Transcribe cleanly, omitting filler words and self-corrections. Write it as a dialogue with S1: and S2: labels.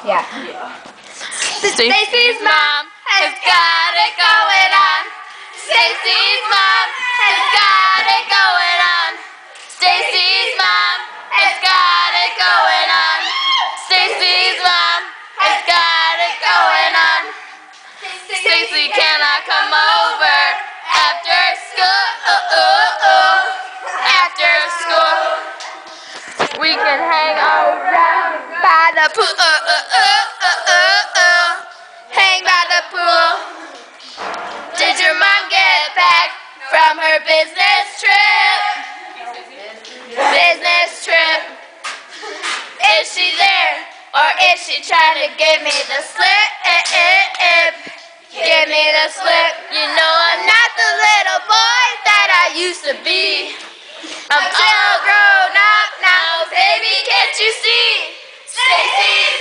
S1: Yeah.
S2: Stacy's mom has got it going on. Stacy's mom has got it going on. Stacy's mom has got it going on. Stacy's mom has got it going on. Stacy, can I come over after school? After school, we can hang around by the pool. Hang by the pool. Did your mom get back from her business trip? Business trip. Is she there, or is she trying to give me the slip? Give me the slip. You know I'm not the little boy that I used to be. I'm all grown up now, baby, can't you see? Stacy's